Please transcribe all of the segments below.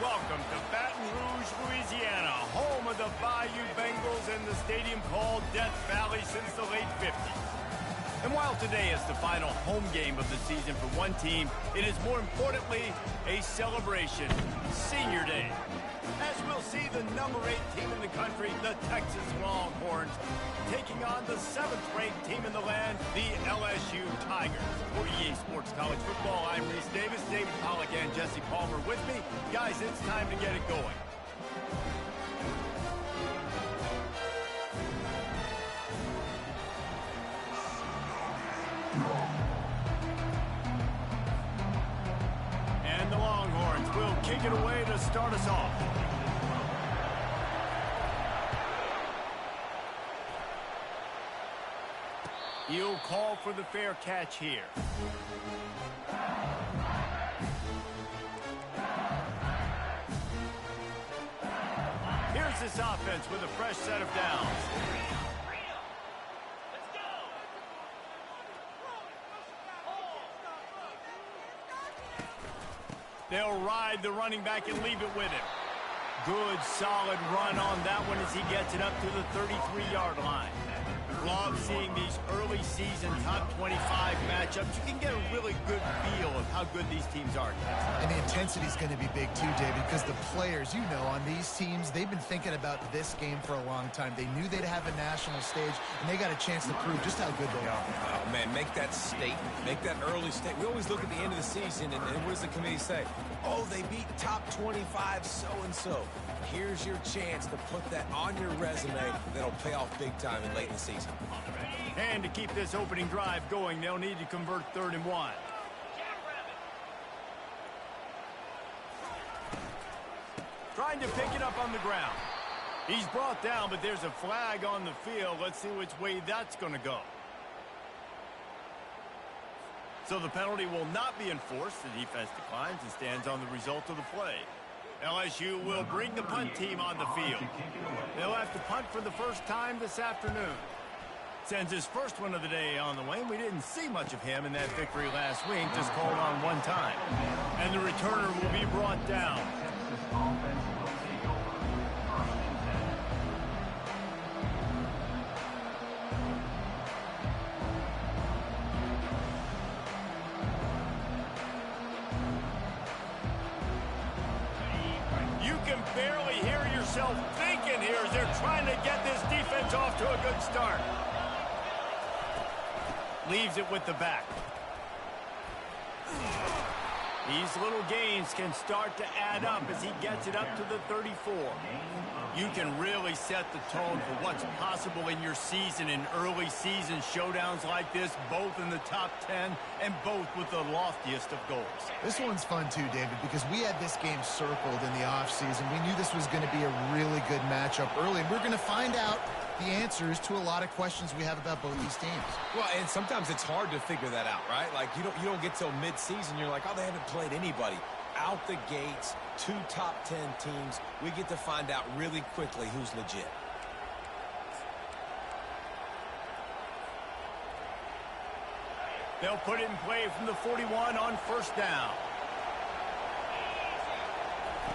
welcome to Baton Rouge, Louisiana, home of the Bayou Bengals and the stadium called Death Valley since the late 50s. And while today is the final home game of the season for one team, it is more importantly a celebration, Senior Day. As we'll see the number 8 team in the country, the Texas Longhorns, taking on the 7th-ranked team in the land, the LSU Tigers. For EA Sports College Football, I'm Reese Davis, David Pollack, and Jesse Palmer with me. Guys, it's time to get it going. And the Longhorns will kick it away to start us off. He'll call for the fair catch here. Here's this offense with a fresh set of downs. They'll ride the running back and leave it with him. Good, solid run on that one as he gets it up to the 33-yard line. Love seeing these early season top 25 matchups. You can get a really good feel of how good these teams are. And the intensity is going to be big too, David, because the players, you know, on these teams, they've been thinking about this game for a long time. They knew they'd have a national stage, and they got a chance to prove just how good they are. Oh, man, make that statement. Make that early statement. We always look at the end of the season, and what does the committee say? Oh, they beat top 25 so-and-so. Here's your chance to put that on your resume that'll pay off big time in late in the season. And to keep this opening drive going, they'll need to convert 3rd and 1. Trying to pick it up on the ground. He's brought down, but there's a flag on the field. Let's see which way that's going to go. So the penalty will not be enforced. The defense declines and stands on the result of the play. LSU will bring the punt team on the field. They'll have to punt for the first time this afternoon. Sends his first one of the day on the way. We didn't see much of him in that victory last week, just called on one time. And the returner will be brought down. You can barely hear yourself thinking here as they're trying to get this defense off to a good start. Leaves it with the back. These little gains can start to add up as he gets it up to the 34. You can really set the tone for what's possible in your season in early season showdowns like this, both in the top 10 and both with the loftiest of goals. This one's fun too, David, because we had this game circled in the offseason. We knew this was going to be a really good matchup early, and we're going to find out the answers to a lot of questions we have about both these teams. Well, and sometimes it's hard to figure that out, right? Like, you don't get till mid-season, you're like, oh, they haven't played anybody. Out the gates, 2 top 10 teams. We get to find out really quickly who's legit. They'll put it in play from the 41 on 1st down.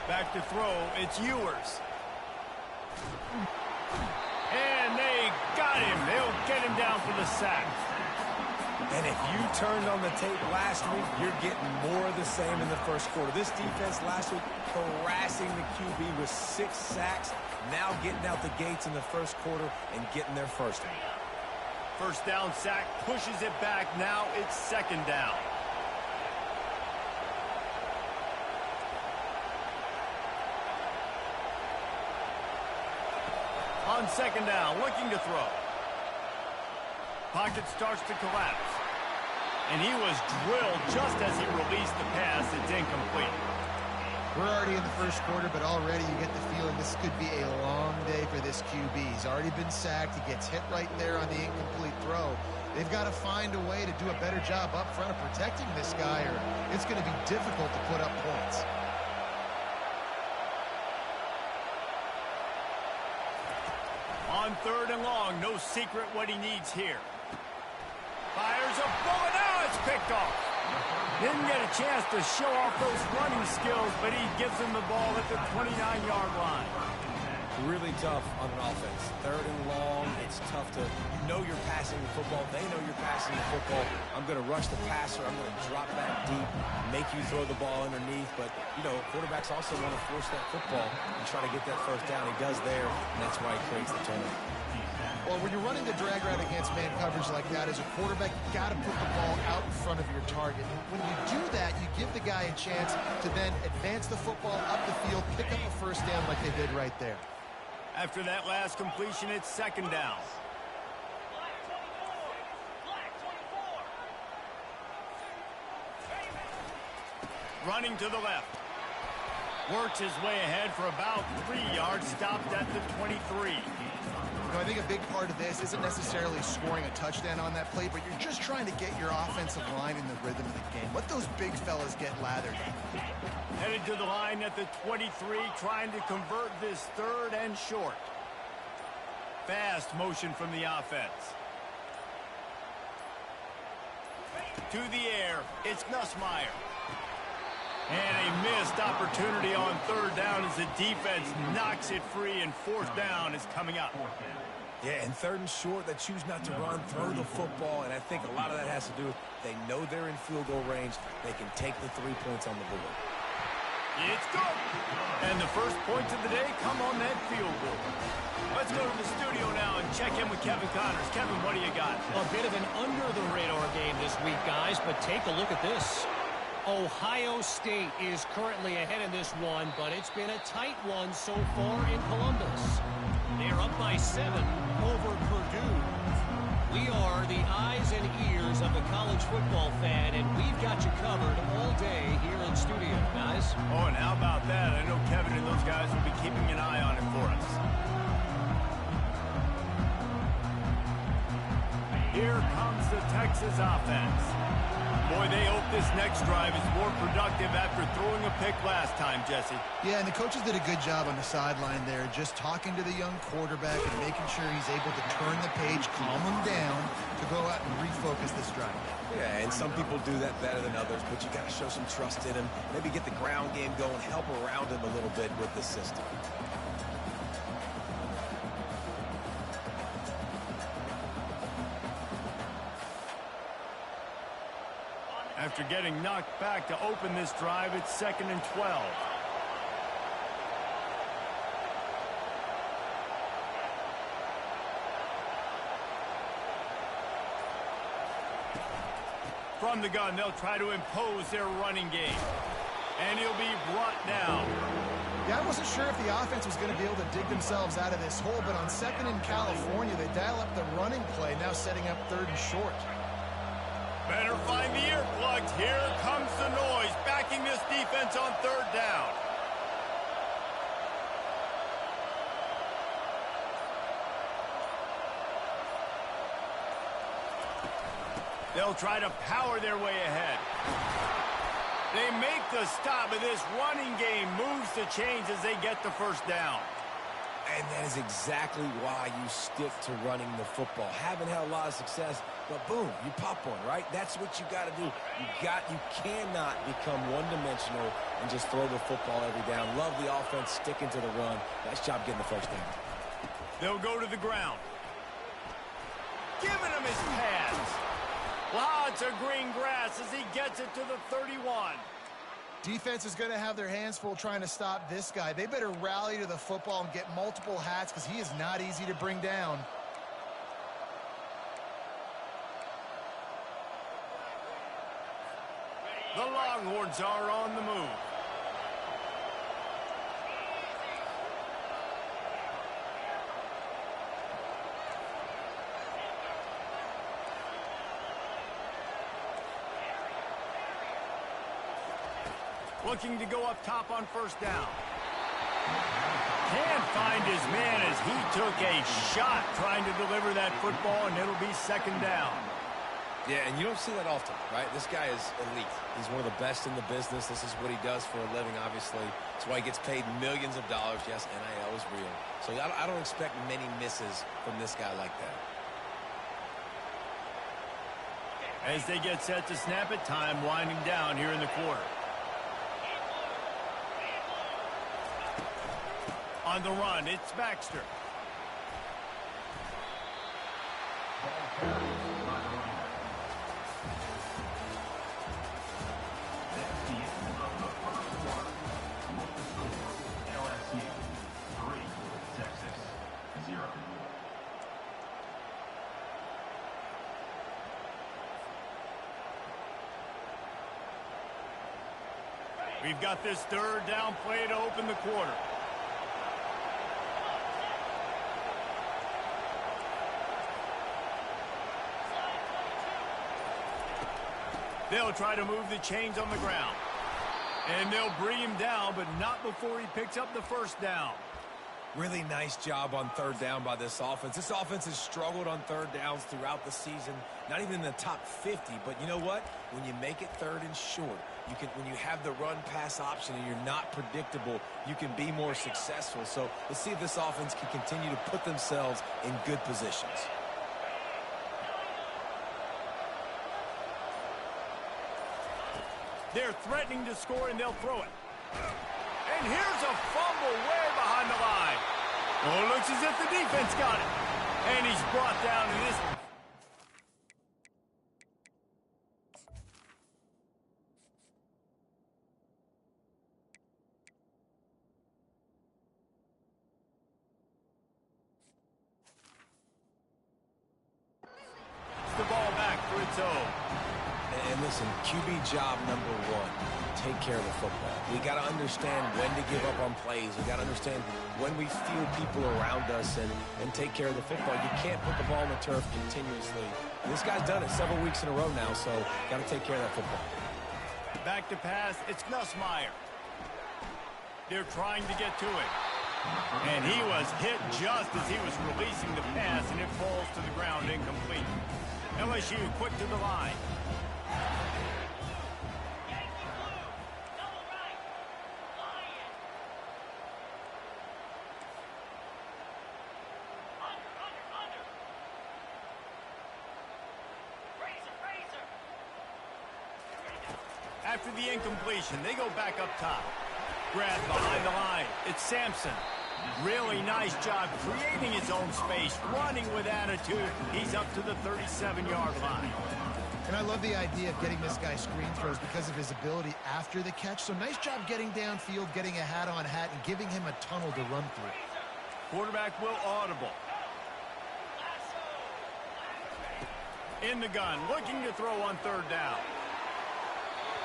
Back to throw, it's Ewers. And they got him. They'll get him down for the sack. And if you turned on the tape last week, you're getting more of the same in the first quarter. This defense last week harassing the QB with 6 sacks, now getting out the gates in the first quarter and getting their first one. First down sack, pushes it back. Now it's 2nd down. On 2nd down, looking to throw. Pocket starts to collapse. And he was drilled just as he released the pass. It's incomplete. We're already in the first quarter, but already you get the feeling this could be a long day for this QB. He's already been sacked. He gets hit right there on the incomplete throw. They've got to find a way to do a better job up front of protecting this guy, or it's going to be difficult to put up points. On 3rd and long, no secret what he needs here. Fires a bullet. Now it's picked off. Didn't get a chance to show off those running skills, but he gives him the ball at the 29-yard line. Really tough on an offense. Third and long, it's tough to, you're passing the football. They know you're passing the football. I'm going to rush the passer. I'm going to drop back deep, make you throw the ball underneath. But, quarterbacks also want to force that football and try to get that first down. He does there, and that's why he creates the turnover. Well, when you're running the drag route against man coverage like that, as a quarterback, you got to put the ball out in front of your target. When you do that, you give the guy a chance to then advance the football up the field, pick up a first down like they did right there. After that last completion, it's second down. Running to the left. Works his way ahead for about 3 yards, stopped at the 23. I think a big part of this isn't necessarily scoring a touchdown on that play, but you're just trying to get your offensive line in the rhythm of the game. Let those big fellas get lathered. Headed to the line at the 23, trying to convert this third and short. Fast motion from the offense. To the air, it's Nussmeier. And a missed opportunity on third down as the defense knocks it free, and fourth down is coming up. Yeah, and third and short, they choose not to run, throw the football, and I think a lot of that has to do with they know they're in field goal range. They can take the 3 points on the board. It's good. And the first points of the day come on that field goal. Let's go to the studio now and check in with Kevin Connors. Kevin, what do you got? A bit of an under-the-radar game this week, guys, but take a look at this. Ohio State is currently ahead in this one, but it's been a tight one so far in Columbus. They're up by 7 over Purdue. We are the eyes and ears of the college football fan, and we've got you covered all day here in studio, guys. Oh, and how about that? I know Kevin and those guys will be keeping an eye on it for us. Here comes the Texas offense. Boy, they hope this next drive is more productive after throwing a pick last time, Jesse. Yeah, and the coaches did a good job on the sideline there, just talking to the young quarterback and making sure he's able to turn the page, calm him down, to go out and refocus this drive. Yeah, and some people do that better than others, but you got to show some trust in him, maybe get the ground game going, help around him a little bit with the system. After getting knocked back to open this drive, it's 2nd and 12. From the gun, they'll try to impose their running game. And he'll be brought down. Yeah, I wasn't sure if the offense was going to be able to dig themselves out of this hole, but on 2nd in California, they dial up the running play, now setting up 3rd and short. Better find the earplugs. Here comes the noise, backing this defense on 3rd down. They'll try to power their way ahead. They make the stop, and this running game moves the chains as they get the first down. And that is exactly why you stick to running the football. Haven't had a lot of success, but boom, you pop one, right? That's what you got to do. You cannot become one-dimensional and just throw the football every down. Love the offense sticking to the run. Nice job getting the first down. They'll go to the ground. Giving him his pads. Lots of green grass as he gets it to the 31. Defense is going to have their hands full trying to stop this guy. They better rally to the football and get multiple hats because he is not easy to bring down. The Longhorns are on the move. Looking to go up top on 1st down. Can't find his man as he took a shot trying to deliver that football, and it'll be 2nd down. Yeah, and you don't see that often, right? This guy is elite. He's one of the best in the business. This is what he does for a living, obviously. That's why he gets paid millions of dollars. Yes, NIL is real. So I don't expect many misses from this guy like that. As they get set to snap it, time winding down here in the quarter. On the run, it's Baxter. LSU 3, Texas 0. We've got this third down play to open the quarter. They'll try to move the chains on the ground. And they'll bring him down, but not before he picks up the first down. Really nice job on third down by this offense. This offense has struggled on third downs throughout the season, not even in the top 50. But you know what? When you make it third and short, when you have the run-pass option and you're not predictable, you can be more successful. So let's see if this offense can continue to put themselves in good positions. They're threatening to score, and they'll throw it. And here's a fumble way behind the line. Oh, it looks as if the defense got it. And he's brought down to this. The ball back for its own. And listen, QB job number one, take care of the football. We got to understand when to give up on plays. We got to understand when we feel people around us and take care of the football. You can't put the ball on the turf continuously. This guy's done it several weeks in a row now, so got to take care of that football. Back to pass, it's Nussmeier. They're trying to get to it. And he was hit just as he was releasing the pass, and it falls to the ground incomplete. LSU quick to the line. After the incompletion, they go back up top. Grab behind the line. It's Sampson. Really nice job creating his own space, running with attitude. He's up to the 37-yard line. And I love the idea of getting this guy screen throws because of his ability after the catch. So nice job getting downfield, getting a hat-on hat, and giving him a tunnel to run through. Quarterback will audible. In the gun, looking to throw on third down.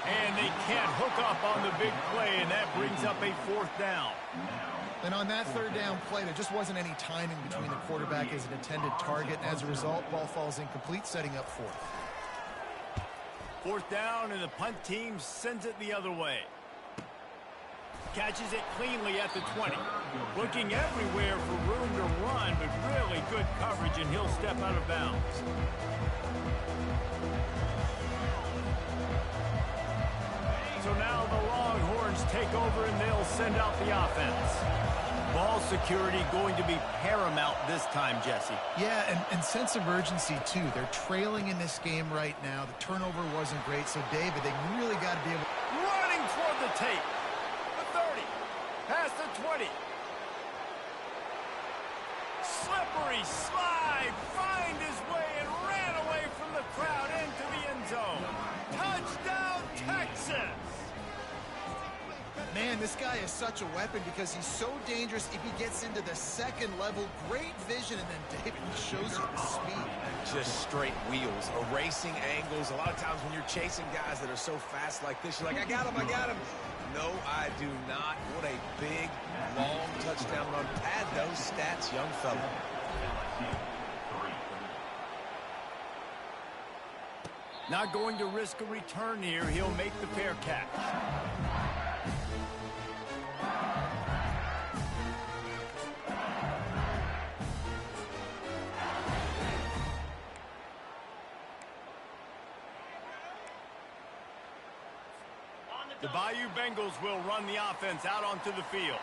And they can't hook up on the big play, and that brings up a fourth down. And on that third down play, there just wasn't any timing between the quarterback as an intended target. And as a result, ball falls incomplete, setting up fourth. Fourth down, and the punt team sends it the other way. Catches it cleanly at the 20. Looking everywhere for room to run, but really good coverage, and he'll step out of bounds. So now the Longhorns take over, and they'll send out the offense. Ball security going to be paramount this time, Jesse. Yeah, and sense of urgency, too. They're trailing in this game right now. The turnover wasn't great, so, David, they really got to be able... Running toward the tape. The 30. Past the 20. Slippery slide. Find his way and ran away from the crowd into the end zone. Touchdown, Texas. Man, this guy is such a weapon because he's so dangerous if he gets into the second level. Great vision, and then David shows you the speed. Just straight wheels, erasing angles. A lot of times when you're chasing guys that are so fast like this, you're like, I got him, I got him. No, I do not. What a big, long touchdown run. Pad those stats, young fella. Not going to risk a return here. He'll make the fair catch. The Bayou Bengals will run the offense out onto the field.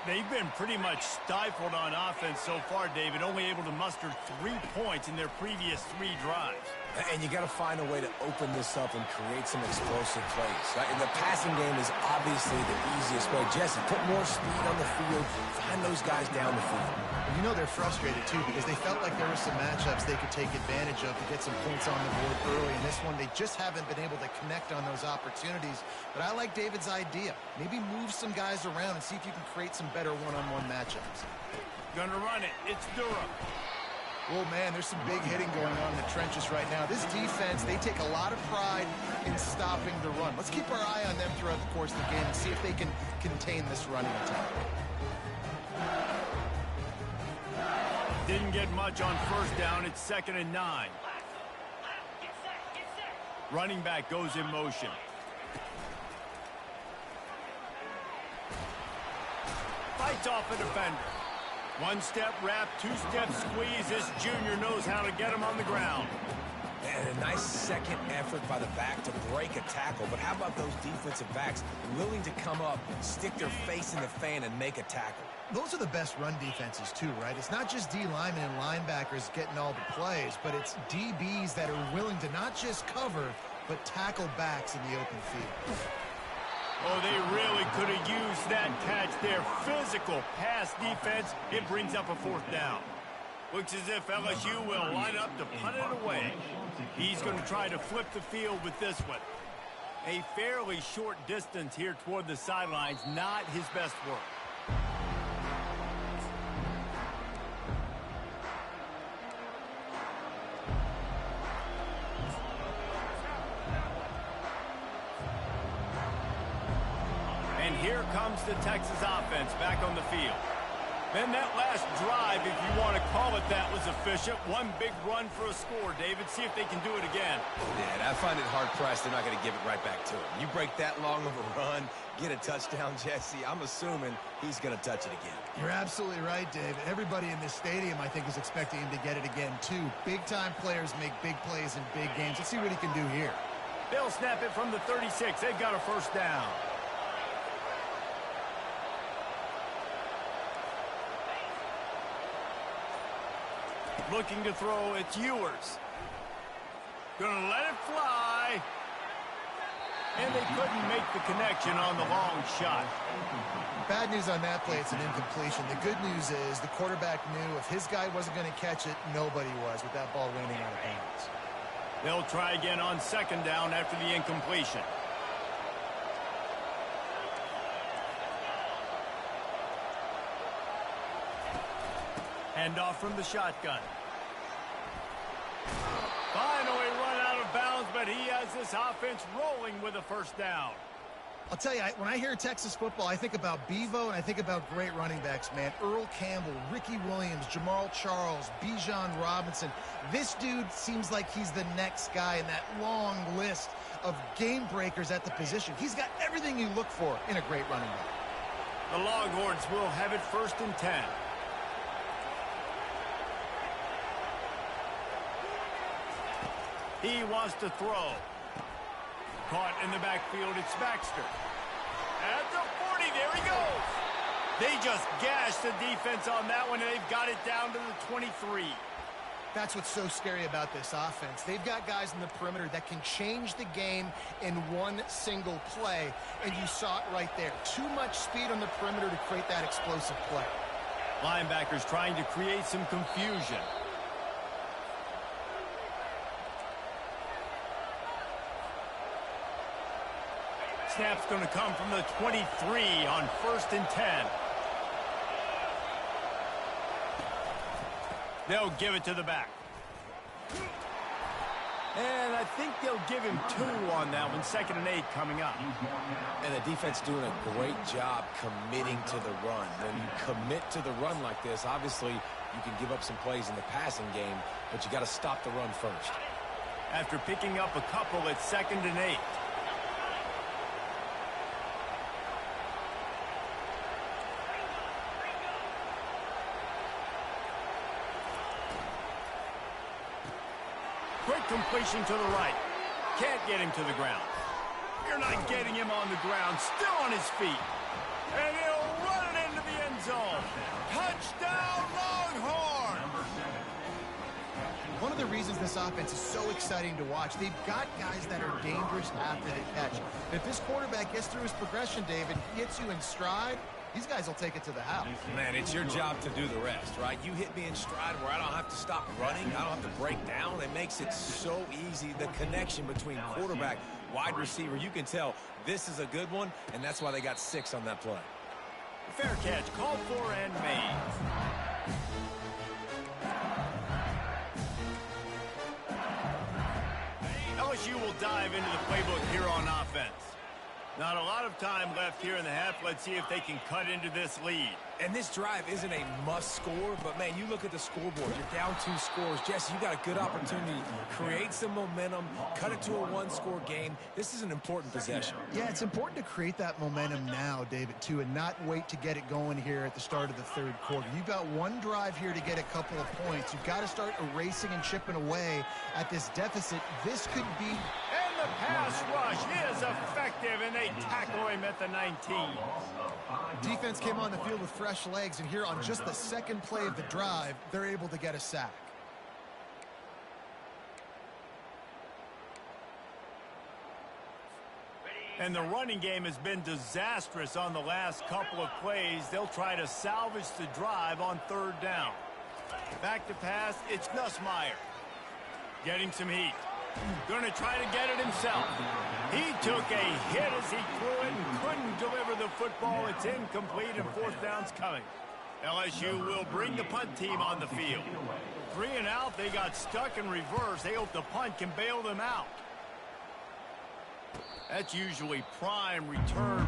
They've been pretty much stifled on offense so far, David, only able to muster 3 points in their previous 3 drives. And you got to find a way to open this up and create some explosive plays. The passing game is obviously the easiest way. Jesse, put more speed on the field. Find those guys down the field. You know they're frustrated, too, because they felt like there were some matchups they could take advantage of to get some points on the board early. In this one, they just haven't been able to connect on those opportunities. But I like David's idea. Maybe move some guys around and see if you can create some better one-on-one matchups. Gonna run it. It's Durham. Oh, man, there's some big hitting going on in the trenches right now. This defense, they take a lot of pride in stopping the run. Let's keep our eye on them throughout the course of the game and see if they can contain this running attack. Didn't get much on first down. It's 2nd and 9. Running back goes in motion. Fights off a defender. One-step wrap, two-step squeeze. This junior knows how to get him on the ground. And a nice second effort by the back to break a tackle. But how about those defensive backs willing to come up, stick their face in the fan, and make a tackle? Those are the best run defenses, too, right? It's not just D linemen and linebackers getting all the plays, but it's DBs that are willing to not just cover, but tackle backs in the open field. Oh, they really could have used that catch there. Physical pass defense. It brings up a 4th down. Looks as if LSU will line up to punt it away. He's going to try to flip the field with this one. A fairly short distance here toward the sidelines. Not his best work. And here comes the Texas offense back on the field. And that last drive, if you want to call it that, was efficient. One big run for a score, David. See if they can do it again. Yeah, and I find it hard-pressed they're not going to give it right back to him. You break that long of a run, get a touchdown, Jesse, I'm assuming he's going to touch it again. You're absolutely right, Dave. Everybody in this stadium, I think, is expecting him to get it again, too. Big-time players make big plays in big games. Let's see what he can do here. They'll snap it from the 36. They've got a 1st down. Looking to throw, it's Ewers. Gonna let it fly. And they couldn't make the connection on the long shot. Bad news on that play, it's an incompletion. The good news is the quarterback knew if his guy wasn't going to catch it, nobody was with that ball raining out of bounds. They'll try again on 2nd down after the incompletion. Handoff from the shotgun. Finally run out of bounds, but he has this offense rolling with a 1st down. I'll tell you, when I hear Texas football, I think about Bevo and I think about great running backs, man. Earl Campbell, Ricky Williams, Jamal Charles, Bijan Robinson. This dude seems like he's the next guy in that long list of game breakers at the position. He's got everything you look for in a great running back. The Longhorns will have it 1st and 10. He wants to throw. Caught in the backfield, it's Baxter. At the 40, there he goes. They just gashed the defense on that one, and they've got it down to the 23. That's what's so scary about this offense. They've got guys in the perimeter that can change the game in one single play, and you saw it right there. Too much speed on the perimeter to create that explosive play. Linebackers trying to create some confusion. Snap's going to come from the 23 on 1st and 10. They'll give it to the back. And I think they'll give him 2 on that one. 2nd and 8 coming up. And the defense doing a great job committing to the run. When you commit to the run like this, obviously you can give up some plays in the passing game, but you got to stop the run first. After picking up a couple, it's 2nd and 8. Quick completion to the right. Can't get him to the ground. You're not getting him on the ground. Still on his feet. And he'll run it into the end zone. Touchdown, Longhorn! One of the reasons this offense is so exciting to watch. They've got guys that are dangerous after the catch. If this quarterback gets through his progression, David, gets you in stride, these guys will take it to the house. Man, it's your job to do the rest, right? You hit me in stride where I don't have to stop running. I don't have to break down. It makes it so easy. The connection between quarterback, wide receiver, you can tell this is a good one, and that's why they got 6 on that play. Fair catch, called for and made. LSU will dive into the playbook here on offense. Not a lot of time left here in the half. Let's see if they can cut into this lead. And this drive isn't a must score, but, man, you look at the scoreboard. You're down 2 scores. Jesse, you got a good opportunity. Create some momentum. Cut it to a 1-score game. This is an important possession. Yeah, it's important to create that momentum now, David, too, and not wait to get it going here at the start of the 3rd quarter. You've got one drive here to get a couple of points. You've got to start erasing and chipping away at this deficit. This could be... And the pass rush is effective, and they tackle him at the 19. Defense came on the field with fresh legs, and here on just the 2nd play of the drive, they're able to get a sack. And the running game has been disastrous on the last couple of plays. They'll try to salvage the drive on 3rd down. Back to pass, it's Nussmeier. Getting some heat. Going to try to get it himself. He took a hit as he threw it and couldn't deliver the football. It's incomplete and 4th down's coming. LSU will bring the punt team on the field. 3 and out, they got stuck in reverse. They hope the punt can bail them out. That's usually prime return.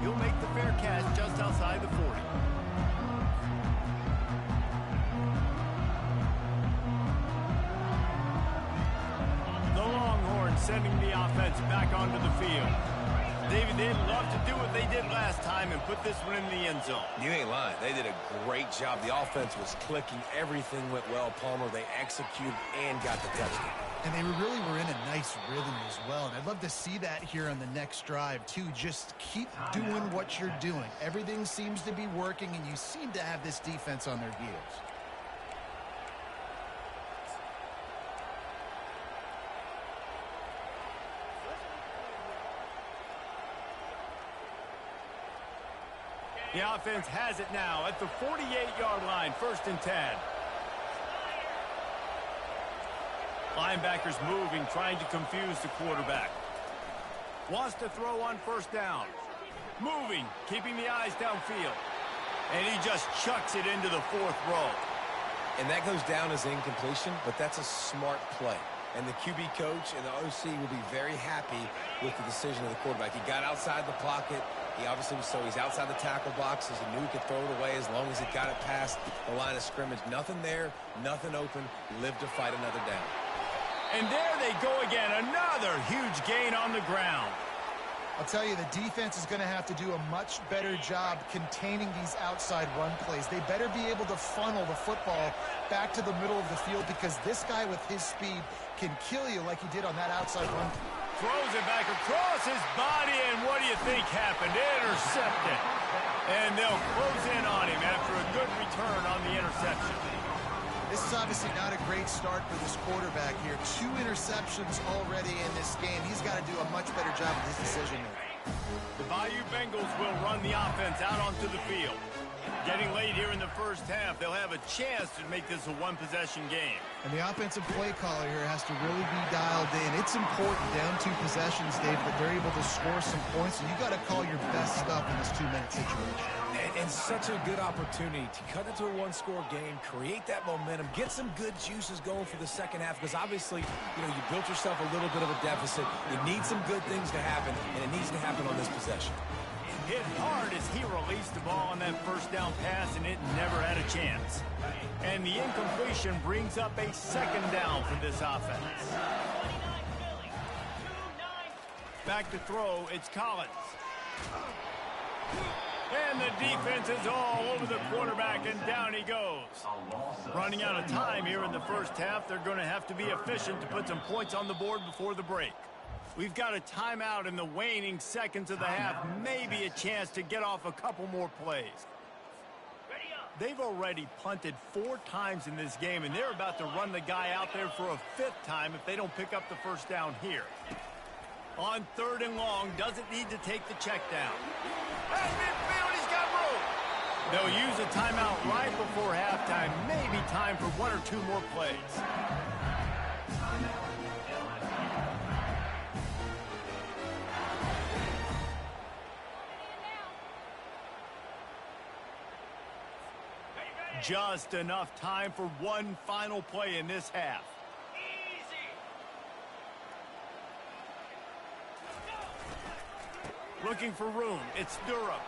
He'll make the fair catch just outside the 40. The Longhorns sending the offense back onto the field. David, they'd love to do what they did last time and put this one in the end zone. You ain't lying. They did a great job. The offense was clicking. Everything went well, Palmer. They executed and got the touchdown. And they really were in a nice rhythm as well. And I'd love to see that here on the next drive, too. Just keep doing what you're doing. Everything seems to be working, and you seem to have this defense on their heels. The offense has it now at the 48-yard line, 1st and 10. Linebackers moving, trying to confuse the quarterback. Wants to throw on 1st down. Moving, keeping the eyes downfield. And he just chucks it into the 4th row. And that goes down as incompletion, but that's a smart play. And the QB coach and the OC will be very happy with the decision of the quarterback. He got outside the pocket. He obviously was, so he's outside the tackle boxes. He knew he could throw it away as long as he got it past the line of scrimmage. Nothing there, nothing open. Lived to fight another down. And there they go again. Another huge gain on the ground. I'll tell you, the defense is going to have to do a much better job containing these outside run plays. They better be able to funnel the football back to the middle of the field, because this guy with his speed can kill you like he did on that outside run. Throws it back across his body, and what do you think happened? Intercepted. And they'll close in on him after a good return on the interception. This is obviously not a great start for this quarterback here. 2 interceptions already in this game. He's got to do a much better job with his decision-making. The Bayou Bengals will run the offense out onto the field. Getting late here in the 1st half, they'll have a chance to make this a 1-possession game. And the offensive play caller here has to really be dialed in. It's important down 2 possessions, Dave, that they're able to score some points. And you got to call your best stuff in this 2-minute situation. And such a good opportunity to cut it to a 1-score game, create that momentum, get some good juices going for the 2nd half, because obviously, you built yourself a little bit of a deficit. You need some good things to happen, and it needs to happen on this possession. Hit hard as he released the ball on that 1st down pass, and it never had a chance. And the incompletion brings up a 2nd down for this offense. Back to throw, it's Collins. And the defense is all over the quarterback, and down he goes. Running out of time here in the first half. They're going to have to be efficient to put some points on the board before the break. We've got a timeout in the waning seconds of the half. Maybe a chance to get off a couple more plays. They've already punted 4 times in this game, and they're about to run the guy out there for a 5th time if they don't pick up the first down here. On 3rd and long, doesn't need to take the check down. At midfield, he's got room. They'll use a timeout right before halftime. Maybe time for 1 or 2 more plays. Just enough time for one final play in this half. Looking for room. It's Durham.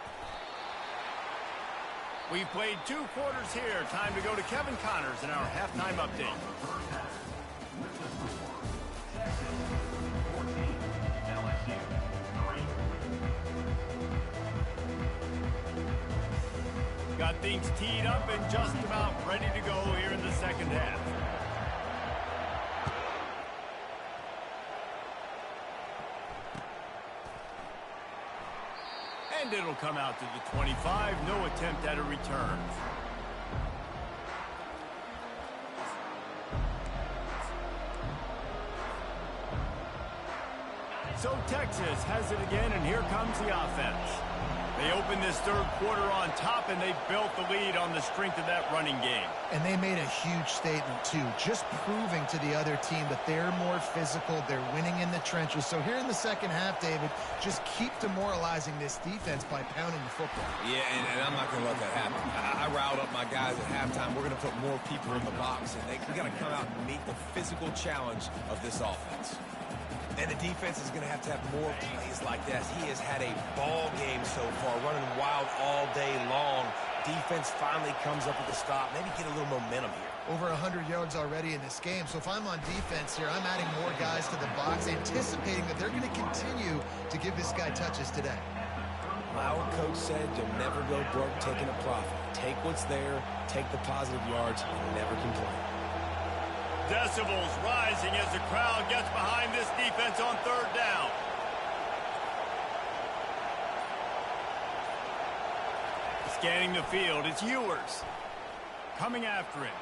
We've played 2 quarters here. Time to go to Kevin Connors in our halftime update. Got things teed up and just about ready to go here in the second half. And it'll come out to the 25. No attempt at a return. So Texas has it again, and here comes the offense. They open this 3rd quarter on top, and they built the lead on the strength of that running game. And they made a huge statement, too, just proving to the other team that they're more physical, they're winning in the trenches. So here in the second half, David, just keep demoralizing this defense by pounding the football. Yeah, and I'm not going to let that happen. I riled up my guys at halftime. We're going to put more people in the box, and we got to come out and meet the physical challenge of this offense. And the defense is going to have more plays like this. He has had a ball game so far, running wild all day long. Defense finally comes up with a stop. Maybe get a little momentum here. Over 100 yards already in this game. So if I'm on defense here, I'm adding more guys to the box, anticipating that they're going to continue to give this guy touches today. My old coach said, you'll never go broke taking a profit. Take what's there, take the positive yards, and never complain. Decibels rising as the crowd gets behind this defense on 3rd down. Scanning the field, it's Ewers. Coming after him.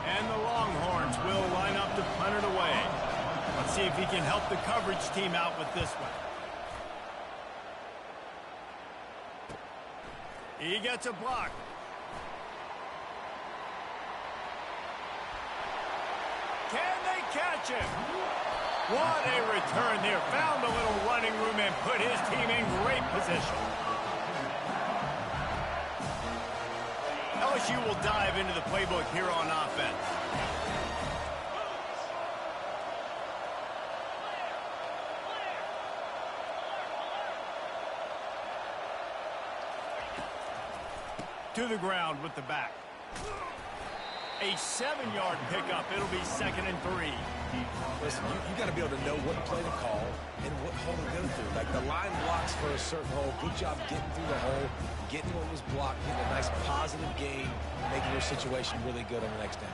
And the Longhorns will line up to punt it away. Let's see if he can help the coverage team out with this one. He gets a block. Can they catch him? What a return there. Found a little running room and put his team in great position. LSU will dive into the playbook here on offense. To the ground with the back. A 7-yard pickup. It'll be 2nd and 3. Listen, you got to be able to know what play to call and what hole to go through. Like the line blocks for a certain hole. Good job getting through the hole, getting what was blocked, getting a nice positive gain, making your situation really good on the next down.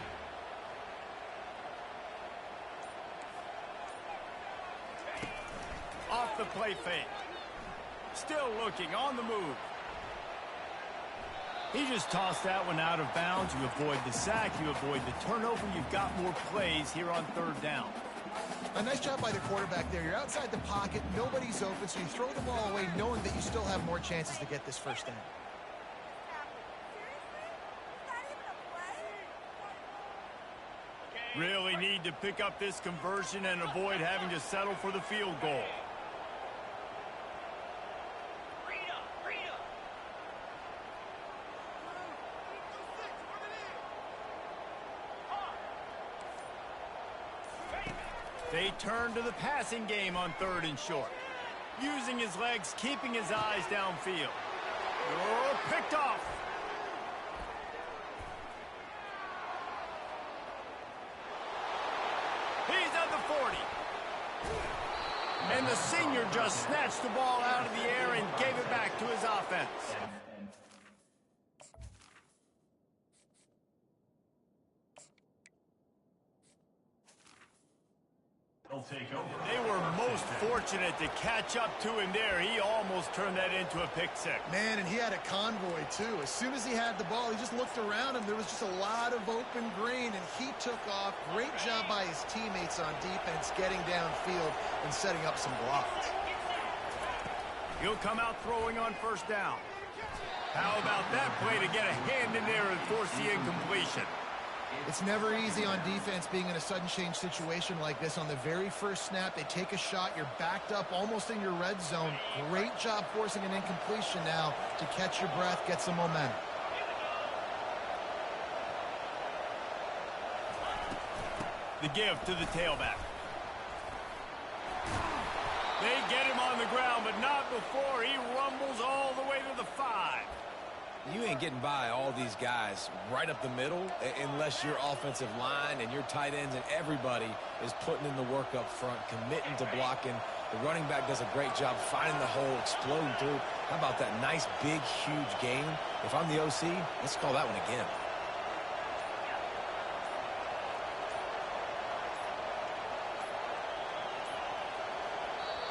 Off the play fake. Still looking on the move. He just tossed that one out of bounds. You avoid the sack. You avoid the turnover. You've got more plays here on 3rd down. A nice job by the quarterback there. You're outside the pocket. Nobody's open, so you throw the ball away knowing that you still have more chances to get this first down. Really need to pick up this conversion and avoid having to settle for the field goal. They turn to the passing game on 3rd and short. Using his legs, keeping his eyes downfield. Oh, picked off. He's at the just snatched the ball out of the air and gave it back to his offense. They were most fortunate to catch up to him there. He almost turned that into a pick six. Man, and he had a convoy, too. As soon as he had the ball, he just looked around him. There was just a lot of open green, and he took off. Great job by his teammates on defense, getting downfield and setting up some blocks. He'll come out throwing on first down. How about that play to get a hand in there and force the incompletion? It's never easy on defense being in a sudden change situation like this. On the very first snap, they take a shot. You're backed up almost in your red zone. Great job forcing an incompletion now to catch your breath, get some momentum. The give to the tailback. They get him on the ground, but not before he rumbles all the way to the 5. You ain't getting by all these guys right up the middle unless your offensive line and your tight ends and everybody is putting in the work up front, committing to blocking. The running back does a great job finding the hole, exploding through. How about that nice, big, huge gain? If I'm the OC, let's call that one again.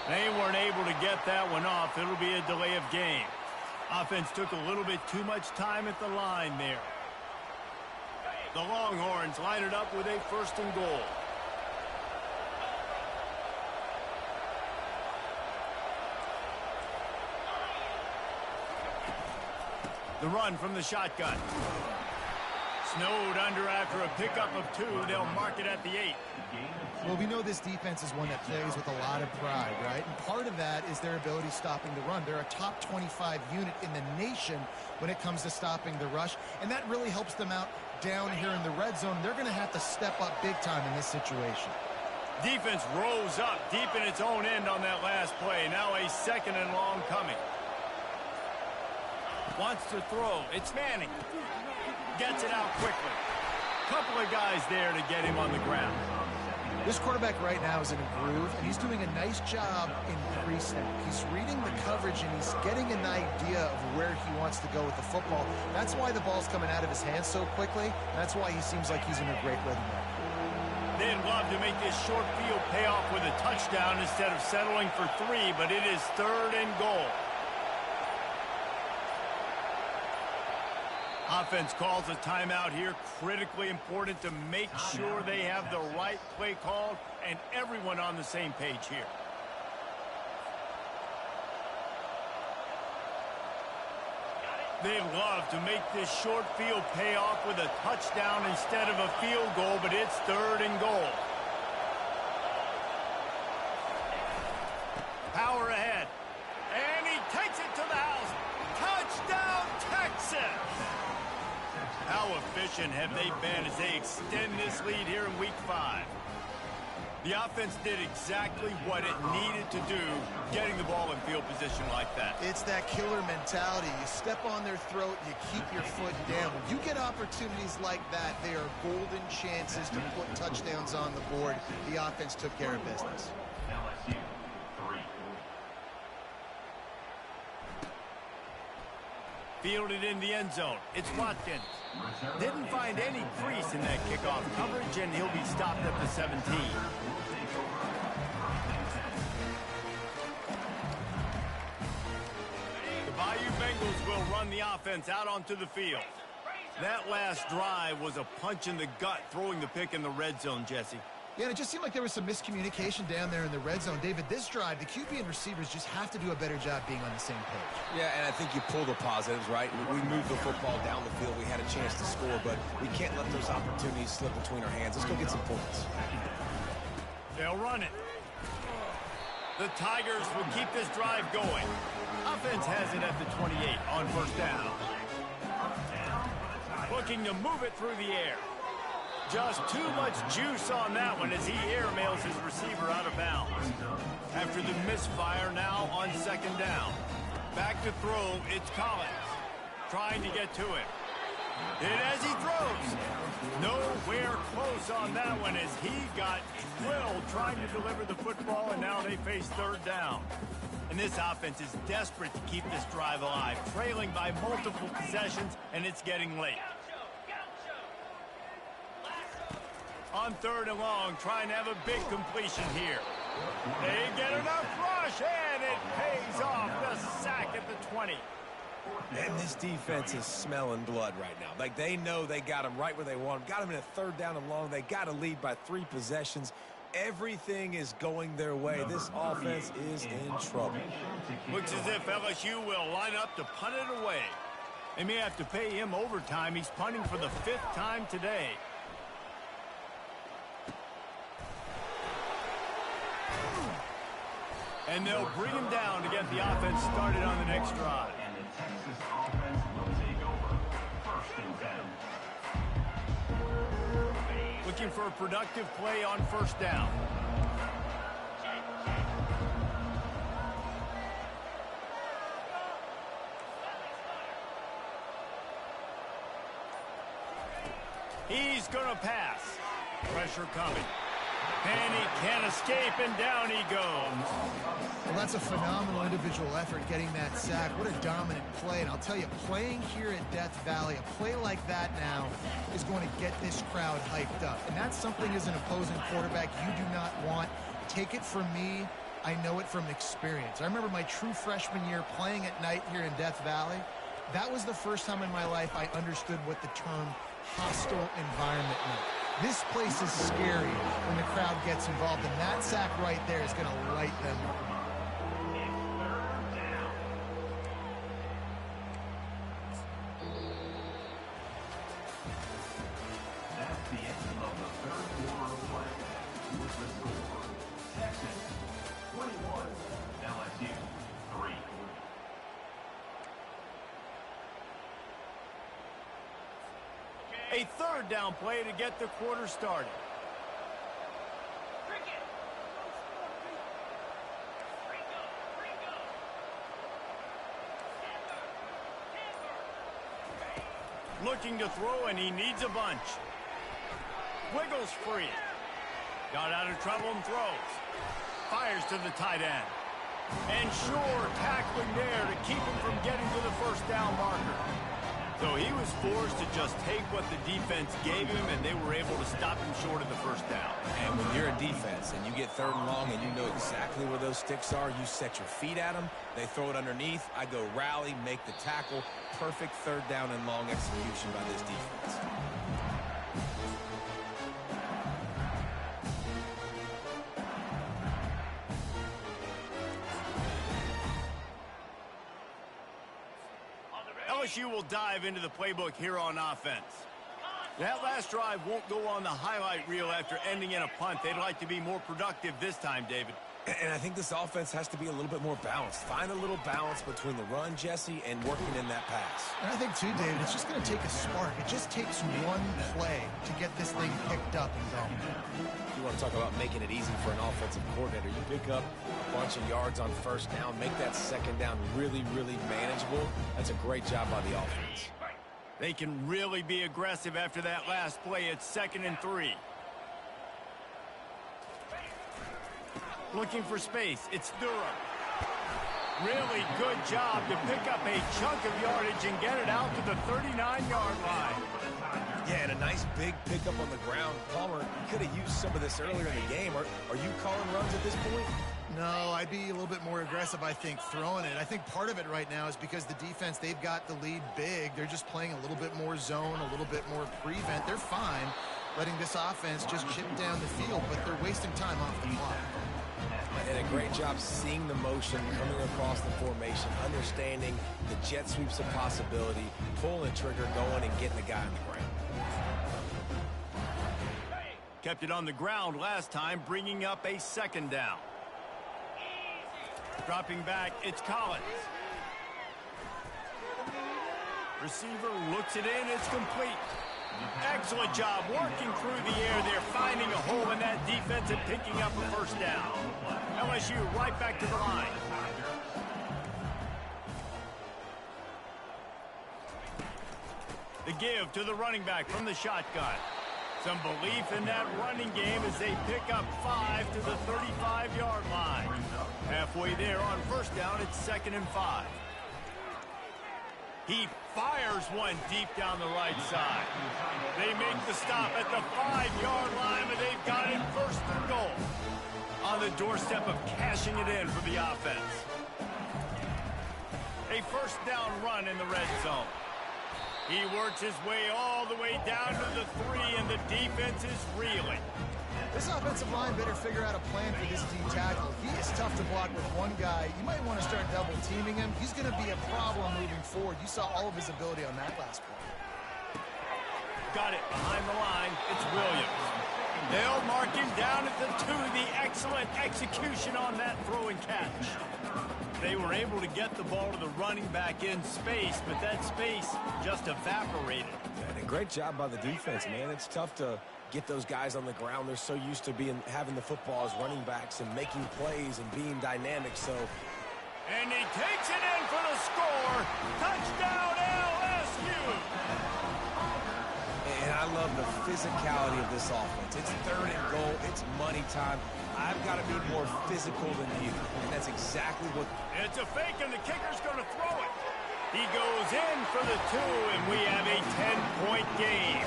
They weren't able to get that one off. It'll be a delay of game. Offense took a little bit too much time at the line there. The Longhorns line it up with a 1st and goal. The run from the shotgun. Snowed under after a pickup of 2. They'll mark it at the 8. Well, we know this defense is one that plays with a lot of pride, right? And part of that is their ability stopping the run. They're a top 25 unit in the nation when it comes to stopping the rush, and that really helps them out down here in the red zone. They're going to have to step up big time in this situation. Defense rose up deep in its own end on that last play. Now a 2nd and long coming. Wants to throw. It's Manning. Gets it out quickly. Couple of guys there to get him on the ground. This quarterback right now is in a groove, and he's doing a nice job in pre-snap. He's reading the coverage, and he's getting an idea of where he wants to go with the football. That's why the ball's coming out of his hands so quickly. That's why he seems like he's in a great rhythm right now. They'd love to make this short field pay off with a touchdown instead of settling for 3, but it is 3rd and goal. Offense calls a timeout here. Critically important to make sure they have the right play called and everyone on the same page here. They'd love to make this short field pay off with a touchdown instead of a field goal, but it's 3rd and goal. Power ahead. And he takes it to the house. Touchdown, Texas! How efficient have they been as they extend this lead here in Week 5? The offense did exactly what it needed to do, getting the ball in field position like that. It's that killer mentality. You step on their throat, you keep your foot down. When you get opportunities like that, they are golden chances to put touchdowns on the board. The offense took care of business. LSU 3. Fielded in the end zone. It's Watkins. Didn't find any crease in that kickoff coverage, and he'll be stopped at the 17. The Bayou Bengals will run the offense out onto the field. That last drive was a punch in the gut, throwing the pick in the red zone, Jesse. Yeah, and it just seemed like there was some miscommunication down there in the red zone. David, this drive, the QB and receivers just have to do a better job being on the same page. Yeah, and I think you pull the positives, right? We moved the football down the field. We had a chance to score, but we can't let those opportunities slip between our hands. Let's go get some points. They'll run it. The Tigers will keep this drive going. Offense has it at the 28 on first down. Looking to move it through the air. Just too much juice on that one as he airmails his receiver out of bounds. After the misfire, now on second down. Back to throw, it's Collins. Trying to get to it. And as he throws, nowhere close on that one as he got drilled trying to deliver the football, and now they face third down. And this offense is desperate to keep this drive alive, trailing by multiple possessions, and it's getting late. On third and long, trying to have a big completion here. They get enough rush, and it pays off. The sack at the 20. And this defense is smelling blood right now. Like, they know they got him right where they want him. Got him in a third down and long. They got to lead by 3 possessions. Everything is going their way. This offense is in trouble. Looks as if LSU will line up to punt it away. They may have to pay him overtime. He's punting for the 5th time today. And they'll bring him down to get the offense started on the next drive. And the Texas offense will take over. 1st and 10. Looking for a productive play on 1st down. He's going to pass. Pressure coming. And he can't escape, and down he goes. Well, that's a phenomenal individual effort getting that sack. What a dominant play. And I'll tell you, playing here at Death Valley, a play like that now is going to get this crowd hyped up. And that's something as an opposing quarterback you do not want. Take it from me. I know it from experience. I remember my true freshman year playing at night here in Death Valley. That was the first time in my life I understood what the term hostile environment meant. This place is scary when the crowd gets involved, and that sack right there is going to light them up. That's the end of the 3rd quarter of play. With the score, Texas 21, LSU 3. A 3rd down play to get the quarter started. Looking to throw, and he needs a bunch. Wiggles free. Got out of trouble and throws. Fires to the tight end. And sure, tackling there to keep him from getting to the 1st down marker. So he was forced to just take what the defense gave him, and they were able to stop him short of the 1st down. And when you're a defense and you get 3rd and long and you know exactly where those sticks are, you set your feet at them, they throw it underneath, I go rally, make the tackle. Perfect 3rd down and long execution by this defense. LSU will dive into the playbook here on offense. That last drive won't go on the highlight reel after ending in a punt. They'd like to be more productive this time, David. And I think this offense has to be a little bit more balanced. Find a little balance between the run, Jesse, and working in that pass. And I think, too, David, it's just going to take a spark. It just takes one play to get this thing picked up and going. You want to talk about making it easy for an offensive coordinator. You pick up a bunch of yards on 1st down, make that 2nd down really, really manageable. That's a great job by the offense. They can really be aggressive after that last play. It's 2nd and 3. Looking for space. It's Durham. Really good job to pick up a chunk of yardage and get it out to the 39-yard line. Yeah, and a nice big pickup on the ground. Palmer, you could have used some of this earlier in the game. Are you calling runs at this point? No, I'd be a little bit more aggressive, I think, throwing it. I think part of it right now is because the defense, they've got the lead big. They're just playing a little bit more zone, a little bit more prevent. They're fine letting this offense just chip down the field, but they're wasting time off the clock. And a great job seeing the motion, coming across the formation, understanding the jet sweeps of possibility, pulling the trigger, going and getting the guy on the ground. Kept it on the ground last time, bringing up a 2nd down. Dropping back, it's Collins. Receiver looks it in, it's complete. Excellent job working through the air there, finding a hole in that defense and picking up a 1st down. LSU right back to the line. The give to the running back from the shotgun. Some belief in that running game as they pick up 5 to the 35-yard line. Halfway there on first down, it's 2nd and 5. He fires one deep down the right side. They make the stop at the 5-yard line, but they've got it 1st and goal. On the doorstep of cashing it in for the offense. A 1st down run in the red zone. He works his way all the way down to the 3, and the defense is reeling. This offensive line better figure out a plan for this D tackle. He is tough to block with one guy. You might want to start double teaming him. He's going to be a problem moving forward. You saw all of his ability on that last play. Got it behind the line. It's Williams. They'll mark him down at the 2. The excellent execution on that throw and catch. They were able to get the ball to the running back in space, but that space just evaporated. And a great job by the defense, man. It's tough to get those guys on the ground. They're so used to having the football as running backs and making plays and being dynamic. And he takes it in for the score. Touchdown, LSU. And I love the physicality of this offense. It's 3rd and goal. It's money time. I've got to be more physical than you. And that's exactly what... It's a fake, and the kicker's going to throw it. He goes in for the 2, and we have a 10-point game.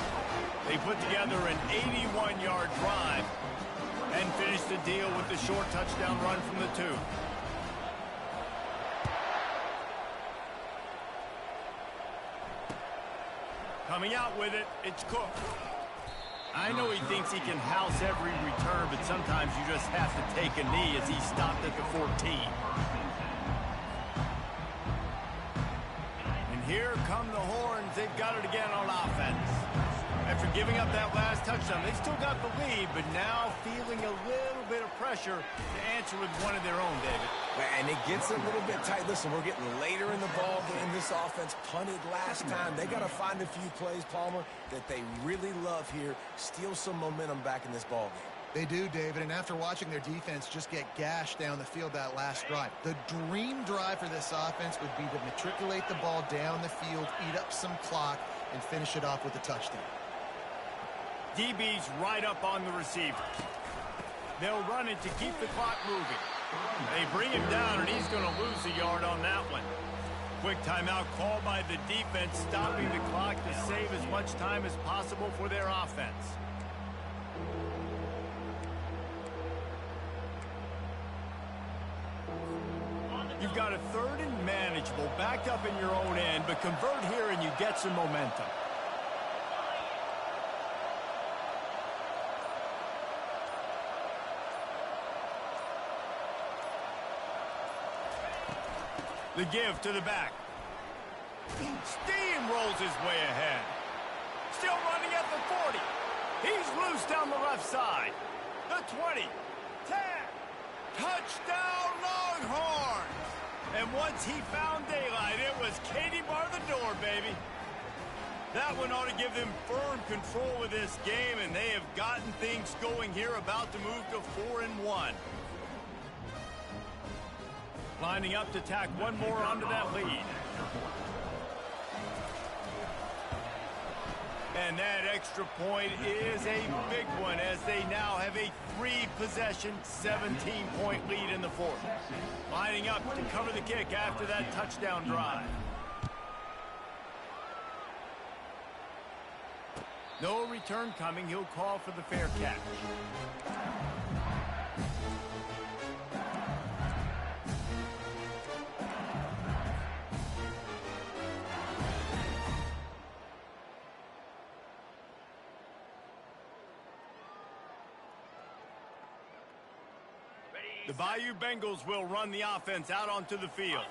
They put together an 81-yard drive and finished the deal with the short touchdown run from the 2. Coming out with it, it's Cook. I know he thinks he can house every return, but sometimes you just have to take a knee as he stopped at the 14. And here come the horns. They've got it again on offense. After giving up that last touchdown, they still got the lead, but now feeling a little bit of pressure to answer with one of their own, David. And it gets a little bit tight. Listen, we're getting later in the ball game. This offense punted last time. They got to find a few plays, Palmer, that they really love here. Steal some momentum back in this ball game. They do, David, and after watching their defense just get gashed down the field that last drive, the dream drive for this offense would be to matriculate the ball down the field, eat up some clock, and finish it off with a touchdown. DB's right up on the receiver. They'll run it to keep the clock moving. They bring him down, and he's going to lose a yard on that one. Quick timeout called by the defense, stopping the clock to save as much time as possible for their offense. You've got a 3rd and manageable, backed up in your own end, but convert here and you get some momentum. The give to the back. Steamrolls his way ahead. Still running at the 40. He's loose down the left side. The 20. 10. Touchdown Longhorns. And once he found daylight, it was Katie bar the door, baby. That one ought to give them firm control of this game, and they have gotten things going here, about to move to 4-1. Lining up to tack one more onto that lead. And that extra point is a big one as they now have a 3-possession, 17-point lead in the 4th. Lining up to cover the kick after that touchdown drive. No return coming. He'll call for the fair catch. The Bayou Bengals will run the offense out onto the field.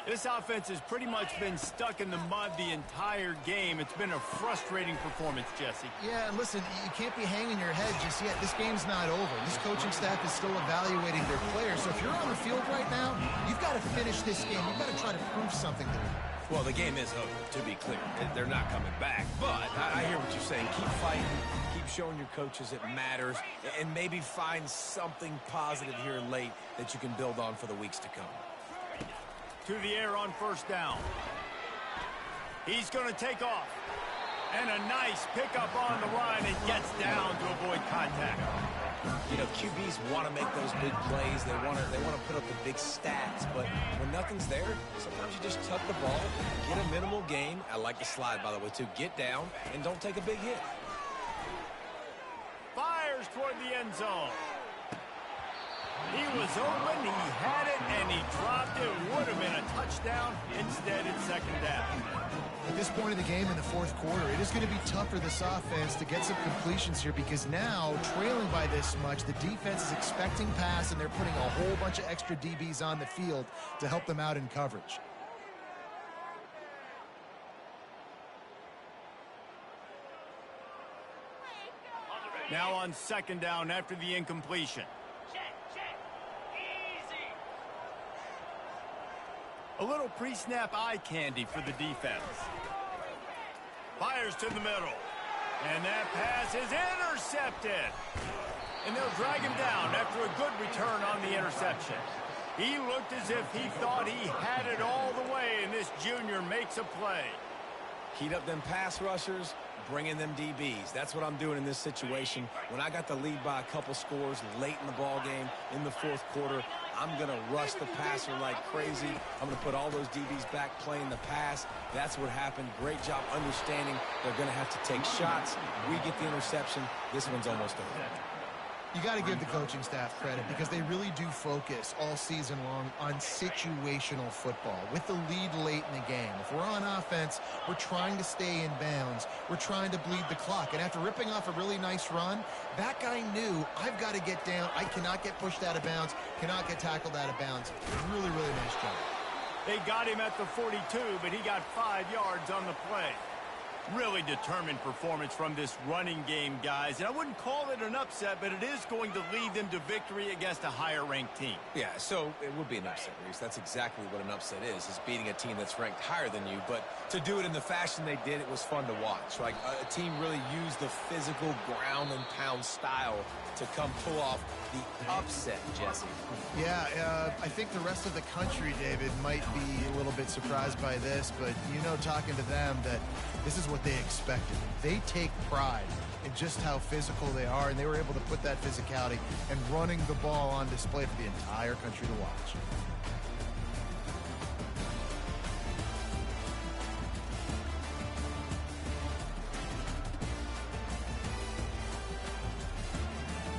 This offense has pretty much been stuck in the mud the entire game. It's been a frustrating performance, Jesse. Yeah, and listen, you can't be hanging your head just yet. This game's not over. This coaching staff is still evaluating their players. So if you're on the field right now, you've got to finish this game. You've got to try to prove something to them. Well, the game is over, to be clear. They're not coming back. But I hear what you're saying. Keep fighting. Keep showing your coaches it matters. And maybe find something positive here late that you can build on for the weeks to come. To the air on first down. He's going to take off. And a nice pickup on the line and gets down to avoid contact. You know, QBs want to make those big plays. They want to put up the big stats. But when nothing's there, sometimes you just tuck the ball, get a minimal gain. I like the slide, by the way, too. Get down and don't take a big hit. Fires toward the end zone. He was open, he had it, and he dropped it. Would have been a touchdown. Instead, it's second down. At this point in the game in the fourth quarter, it is going to be tough for this offense to get some completions here because now, trailing by this much, the defense is expecting pass, and they're putting a whole bunch of extra DBs on the field to help them out in coverage. Now on second down after the incompletion. A little pre-snap eye candy for the defense. Fires to the middle. And that pass is intercepted. And they'll drag him down after a good return on the interception. He looked as if he thought he had it all the way, and this junior makes a play. Heat up them pass rushers, bring in them DBs. That's what I'm doing in this situation. When I got the lead by a couple scores late in the ball game in the fourth quarter, I'm going to rush the passer like crazy. I'm going to put all those DBs back playing the pass. That's what happened. Great job understanding they're going to have to take shots. We get the interception. This one's almost over. You got to give the coaching staff credit because they really do focus all season long on situational football with the lead late in the game. If we're on offense, we're trying to stay in bounds. We're trying to bleed the clock. And after ripping off a really nice run, that guy knew, I've got to get down. I cannot get pushed out of bounds, cannot get tackled out of bounds. Really, really nice job. They got him at the 42, but he got 5 yards on the play. Really determined performance from this running game, guys. And I wouldn't call it an upset, but it is going to lead them to victory against a higher-ranked team. Yeah, so it would be an upset, Reese. That's exactly what an upset is beating a team that's ranked higher than you. But to do it in the fashion they did, it was fun to watch. Like a team really used the physical ground and pound style to come pull off the upset, Jesse. Yeah, I think the rest of the country, David, might be a little bit surprised by this, but you know, talking to them, that this is what they expected. They take pride in just how physical they are, and they were able to put that physicality and running the ball on display for the entire country to watch.